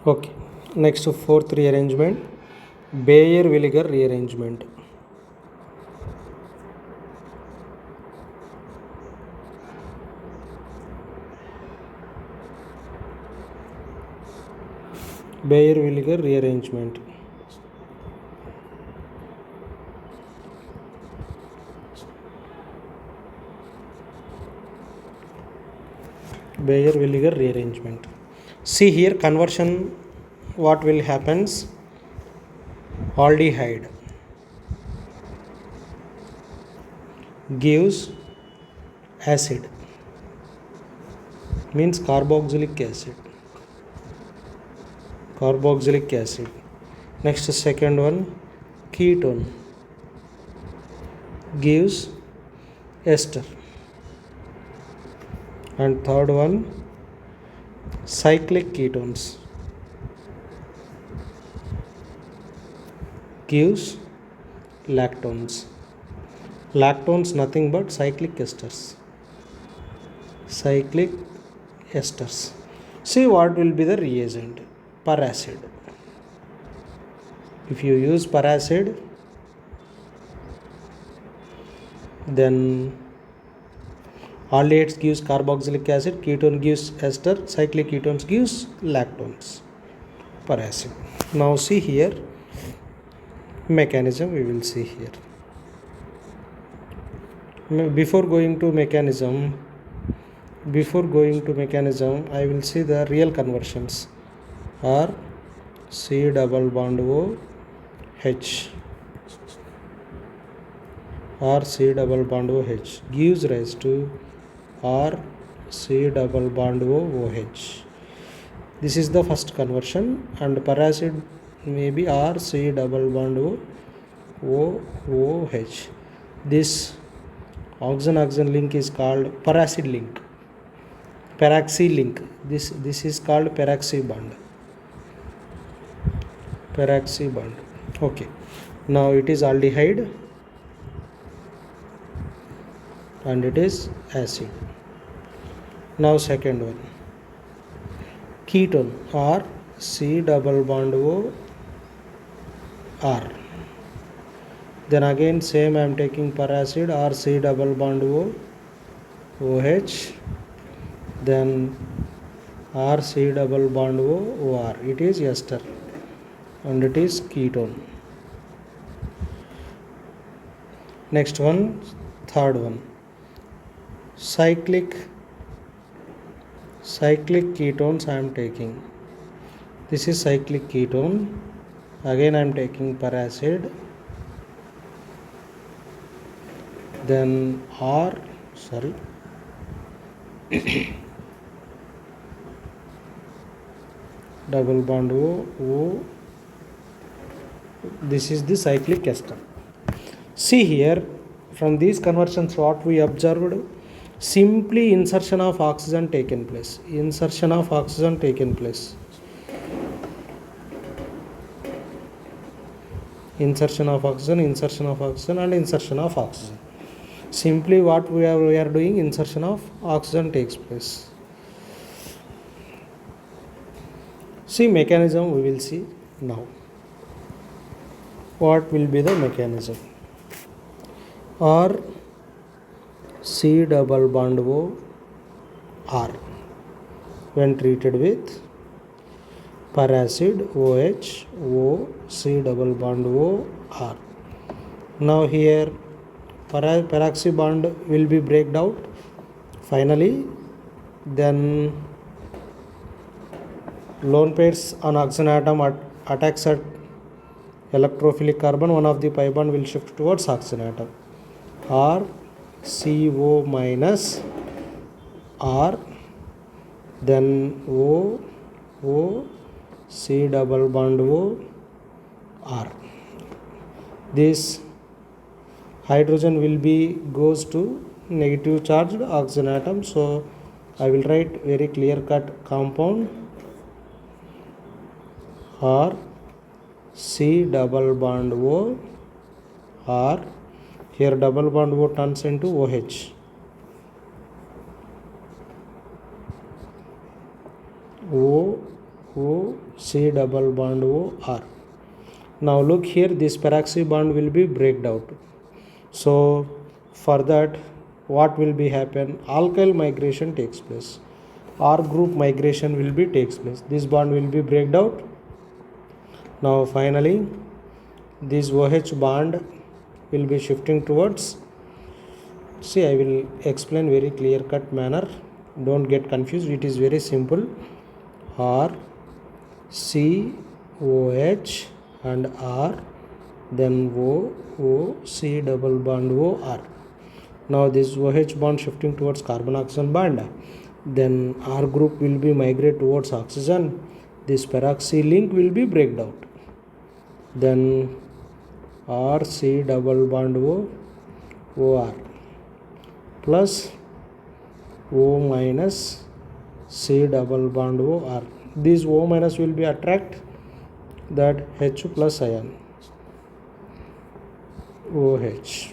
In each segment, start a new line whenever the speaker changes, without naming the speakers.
Okay. Next, fourth rearrangement, Baeyer-Villiger rearrangement. Baeyer-Villiger rearrangement. Baeyer-Villiger rearrangement. See here conversion, what will happens? Aldehyde gives acid, means carboxylic acid. Carboxylic acid. Next, second one, ketone gives ester. And third one, cyclic ketones gives lactones. Lactones nothing but cyclic esters. Cyclic esters. See what will be the reagent? Peracid. If you use peracid, then aldehydes gives carboxylic acid, ketone gives ester, cyclic ketones gives lactones. Peracid. Now see here mechanism, we will see here. Before going to mechanism, I will see the real conversions. R C double bond O H. R C double bond OH gives rise to R C double bond OH. This is the first conversion, and peracid may be R C double bond OH. This oxygen link is called peracid link. Paraxy link. This is called paraxy bond. Paraxy bond. Okay. Now it is aldehyde and it is acid. Now second one, ketone, R C double bond O R. Then again same I am taking peracid, R C double bond O OH. Then R C double bond O OR. It is ester and it is ketone. Next one, third one, cyclic ketones I am taking. This is cyclic ketone. Again I am taking peracid. Then double bond O. This is the cyclic ester. See here, from these conversions what we observed, simply insertion of oxygen taken place. Insertion of oxygen taken place. Insertion of oxygen and insertion of oxygen. Simply what we are doing, insertion of oxygen takes place. See mechanism, we will see now. What will be the mechanism? R C double bond O R when treated with peracid OH O C double bond O R. Now here paraxy bond will be breaked out finally. Then lone pairs on oxygen atom attacks at electrophilic carbon, one of the pi bond will shift towards oxygen atom. R CO minus R, then O C double bond O R. This hydrogen will be goes to negative charged oxygen atom, so I will write very clear cut compound R C double bond O R. Here double bond O turns into OH. O C double bond O R. Now look here, this peroxy bond will be breaked out. So for that, what will be happen? Alkyl migration takes place. R group migration will be takes place. This bond will be breaked out. Now finally, this OH bond will be shifting towards. See, I will explain very clear cut manner. Don't get confused. It is very simple. R, C, OH and R, then O, C double bond O, R. Now this OH bond shifting towards carbon oxygen bond. Then R group will be migrate towards oxygen. This peroxy link will be breaked out. Then R, C double bond O, OR plus O minus C double bond O, R. This O minus will be attract that H plus ion, OH.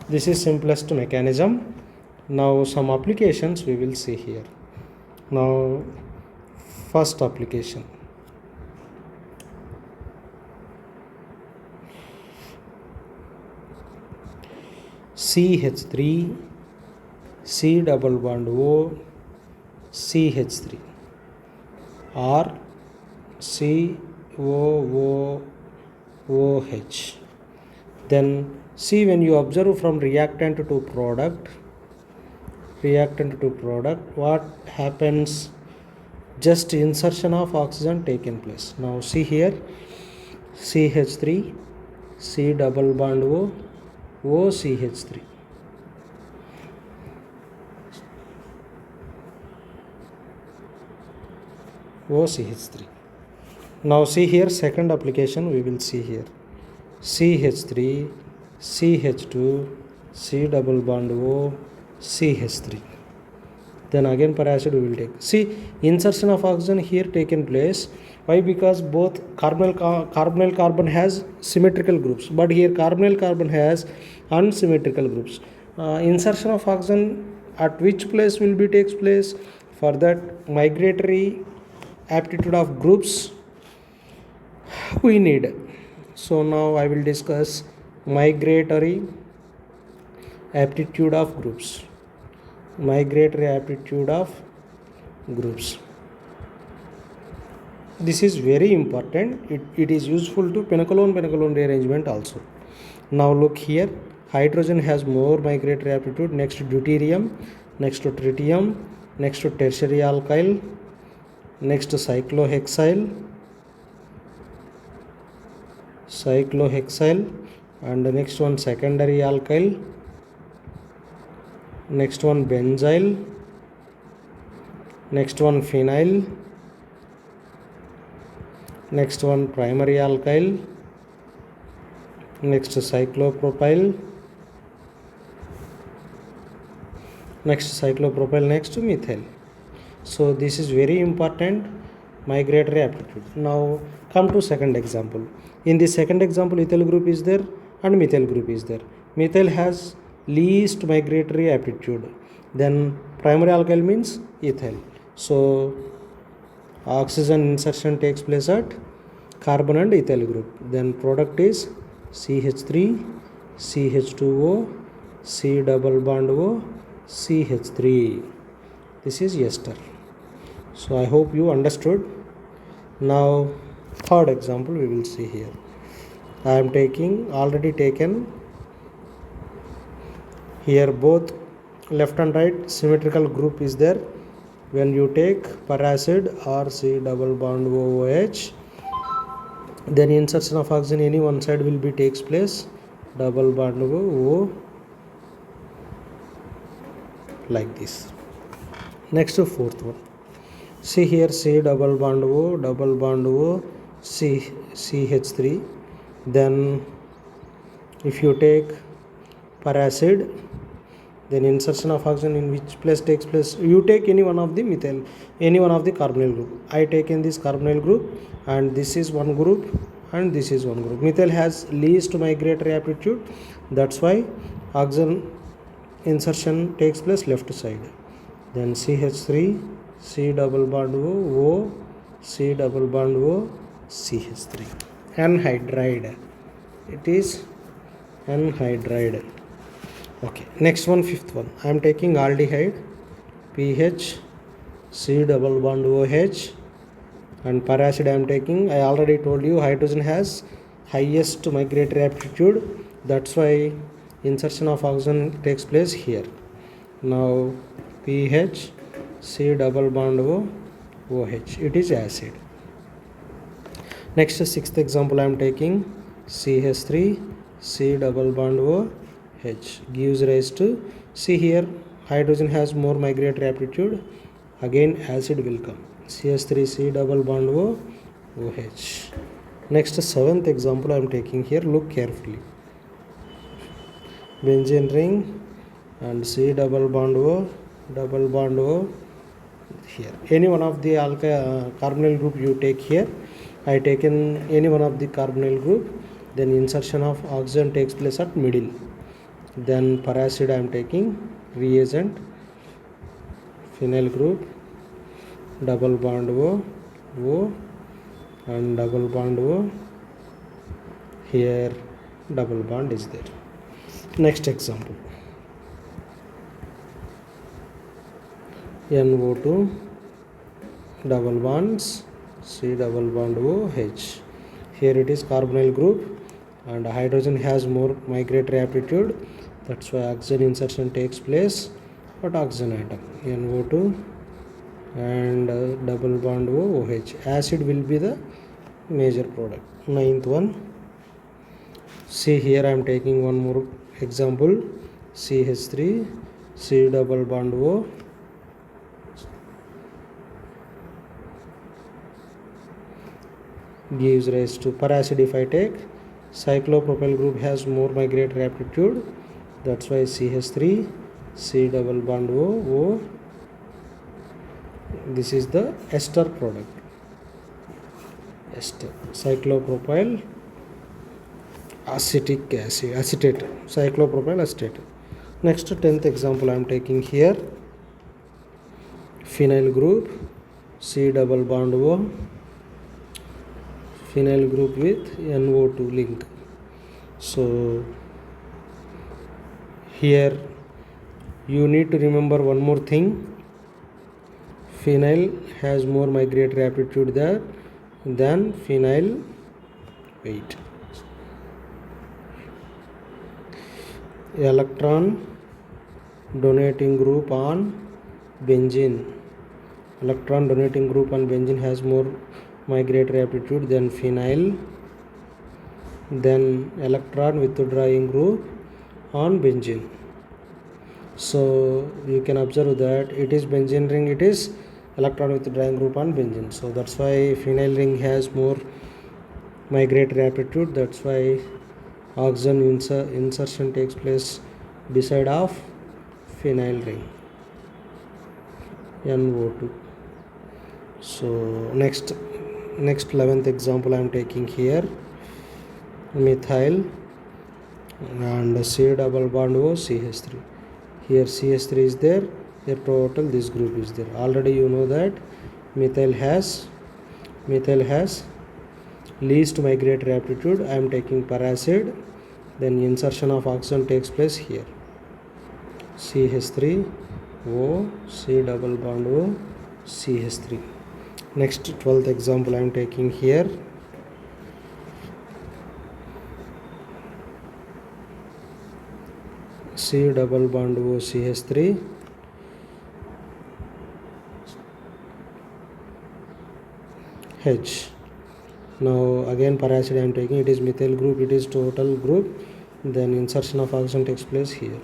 This is simplest mechanism. Now some applications we will see here. Now first application. CH3, C double bond O, CH3, R, C, O, OH. Then see, when you observe from reactant to product, what happens? Just insertion of oxygen taken place. Now see here, CH3, C double bond O, OCH3. OCH3. Now see here, second application we will see here. CH3, CH2, C double bond O, CH3. Then again peracid we will take. See, insertion of oxygen here taken place. Why? Because both carbonyl carbon has symmetrical groups, but here carbonyl carbon has unsymmetrical groups. Insertion of oxygen at which place will be takes place? For that, migratory aptitude of groups we need. So now I will discuss migratory aptitude of groups. Migratory aptitude of groups. This is very important. It is useful to pentacolone rearrangement also. Now look here, hydrogen has more migratory aptitude. Next to deuterium, next to tritium, next to tertiary alkyl, next to cyclohexyl, and the next one secondary alkyl, next one benzyl, next one phenyl, next one primary alkyl, next cyclopropyl, next to methyl. So this is very important, migratory aptitude. Now come to second example. In the second example, ethyl group is there and methyl group is there. Methyl has least migratory aptitude. Then primary alkyl means ethyl. So oxygen insertion takes place at carbon and ethyl group. Then product is CH3, CH2O, C double bond O, CH3. This is ester. So I hope you understood. Now third example we will see here. I am already taken here both left and right symmetrical group is there. When you take peracid or C double bond OOH, then insertion of oxygen any one side will be takes place, double bond O like this. Next to fourth one. See here, C double bond O, CH3. Then if you take peracid, then insertion of oxygen in which place takes place? You take any one of the methyl, any one of the carbonyl group. I take in this carbonyl group, and this is one group and this is one group. Methyl has least migratory aptitude, that's why oxygen insertion takes place left side. Then CH3, C double bond O, C double bond O, CH3. Anhydride. It is anhydride. Okay. Next one, fifth one. I am taking aldehyde. pH, C double bond OH, and per acid I am taking. I already told you hydrogen has highest migratory aptitude. That's why insertion of oxygen takes place here. Now pH, C double bond O, OH. It is acid. Next, sixth example I am taking CH3, C double bond O, H gives rise to, see here hydrogen has more migratory aptitude, again acid will come, CH3, C double bond O, OH. Next, seventh example I am taking here, look carefully. Benzene ring and C double bond O here. Any one of the carbonyl group you take here. I taken any one of the carbonyl group, then insertion of oxygen takes place at middle. Then per acid I am taking reagent, phenyl group, double bond O and double bond O, here double bond is there. Next example, NO2 double bonds, C double bond OH. Here it is carbonyl group and hydrogen has more migratory aptitude. That's why oxygen insertion takes place at oxygen atom, NO2 and double bond OH. Acid will be the major product. Ninth one. See here I am taking one more example, CH3, C double bond O, gives rise to, per acid if I take, cyclopropyl group has more migratory aptitude, that's why CH3, C double bond O, this is the ester product, ester, cyclopropyl acetic acid, acetate, cyclopropyl acetate. Next, 10th example I am taking here, phenyl group, C double bond O, phenyl group with NO2 link. So here you need to remember one more thing, phenyl has more migratory aptitude there than phenyl weight. Electron donating group on benzene, electron donating group on benzene has more migratory aptitude than phenyl, then electron withdrawing group on benzene. So you can observe that it is benzene ring, it is electron withdrawing group on benzene. So that's why phenyl ring has more migratory aptitude. That's why oxygen insertion takes place beside of phenyl ring, NO2. So next 11th example I am taking here, methyl and C double bond O, CH3. Here CH3 is there, here total this group is there. Already you know that methyl has least migratory aptitude. I am taking per acid, then insertion of oxygen takes place here, CH3 O, C double bond O, CH3. Next 12th example I am taking here, C double bond O, CH3, H. Now again per acid I am taking, it is methyl group, it is total group, then insertion of oxygen takes place here,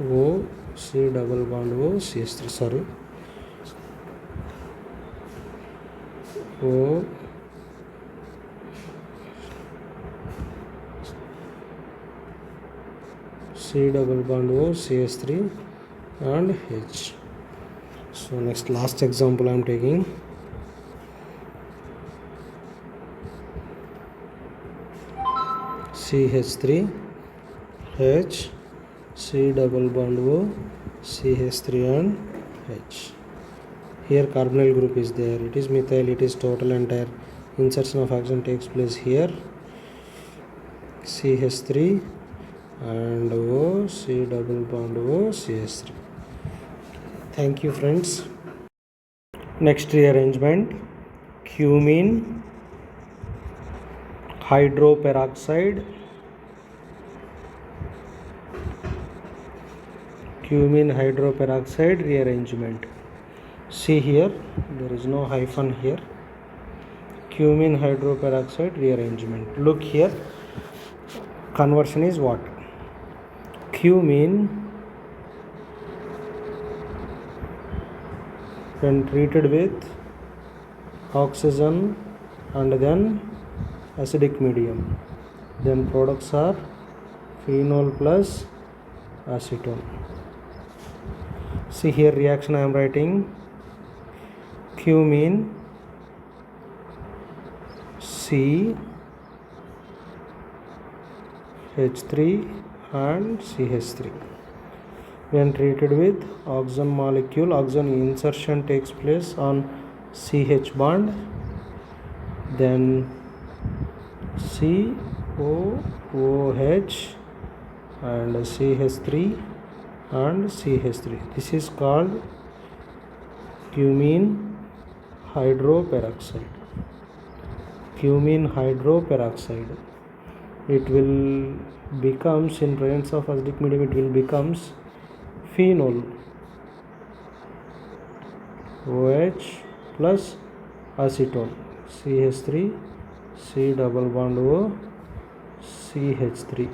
O, C double bond O, CH3, sorry, O, C double bond O, CH3 and H. So next last example I am taking, CH3, H, C double bond O, CH3 and H. Here carbonyl group is there, it is methyl, it is total entire. Insertion of oxygen takes place here, CH3 and O, C double bond O, CH3. Thank you friends. Next rearrangement, cumene hydroperoxide, cumene hydroperoxide rearrangement. See here, there is no hyphen here. Cumene hydroperoxide rearrangement. Look here, conversion is what? Cumene, when treated with oxygen and then acidic medium, then products are phenol plus acetone. See here, reaction I am writing, cumene C H3 and CH3. When treated with oxygen molecule, oxygen insertion takes place on CH bond, then COOH and CH3 and CH3. This is called cumene hydroperoxide. Cumene hydroperoxide. It will becomes, in presence of acidic medium, it will becomes phenol OH plus acetone, CH3, C double bond O, CH3.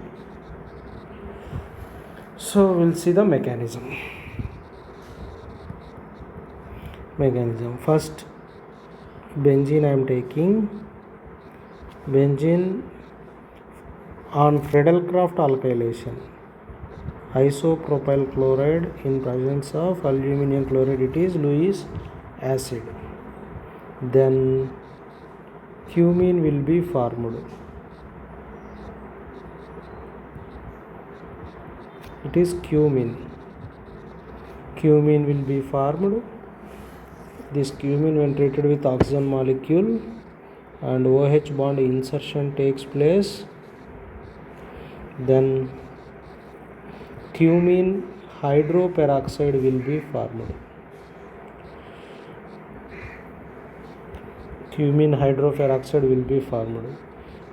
So we'll see the mechanism. First, benzene I am taking. Benzene on Friedel-Crafts alkylation, isopropyl chloride in presence of aluminium chloride, it is Lewis acid. Then cumene will be formed. It is cumene. Cumene will be formed. This cumene, when treated with oxygen molecule and OH bond insertion takes place, then cumene hydroperoxide will be formed. Cumene hydroperoxide will be formed.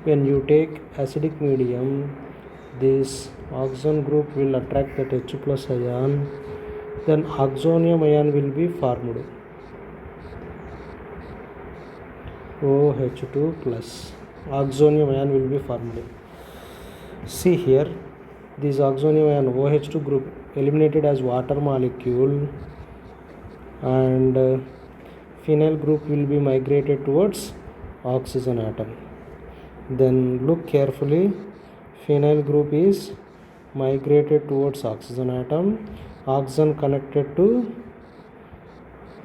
When you take acidic medium, this oxygen group will attract that H plus ion, then oxonium ion will be formed, OH2 plus. Oxonium ion will be formed. See here, this oxonium ion OH2 group eliminated as water molecule, and phenyl group will be migrated towards oxygen atom. Then look carefully, phenyl group is migrated towards oxygen atom, oxygen connected to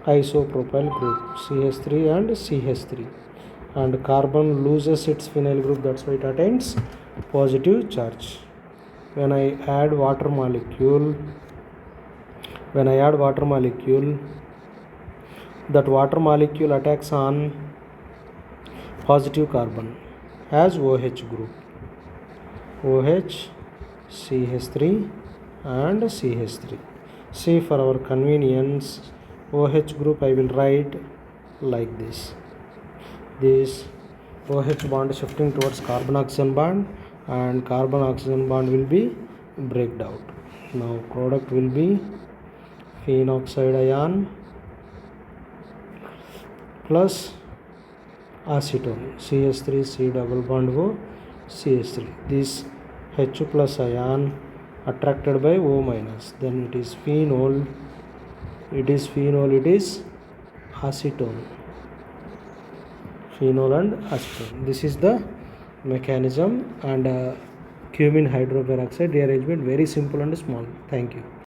isopropyl group CH3 and CH3, and carbon loses its phenyl group, that's why it attains positive charge. When I add water molecule, that water molecule attacks on positive carbon as OH group, OH, CH3 and CH3. See, for our convenience, OH group I will write like this. This OH bond shifting towards carbon oxygen bond, and carbon oxygen bond will be breaked out. Now product will be phenoxide ion plus acetone, CH3, C double bond O, CH3. This H plus ion attracted by O minus, then it is phenol, it is acetone, phenol and acetone. This is the mechanism, and cumene hydroperoxide rearrangement, very simple and small. Thank you.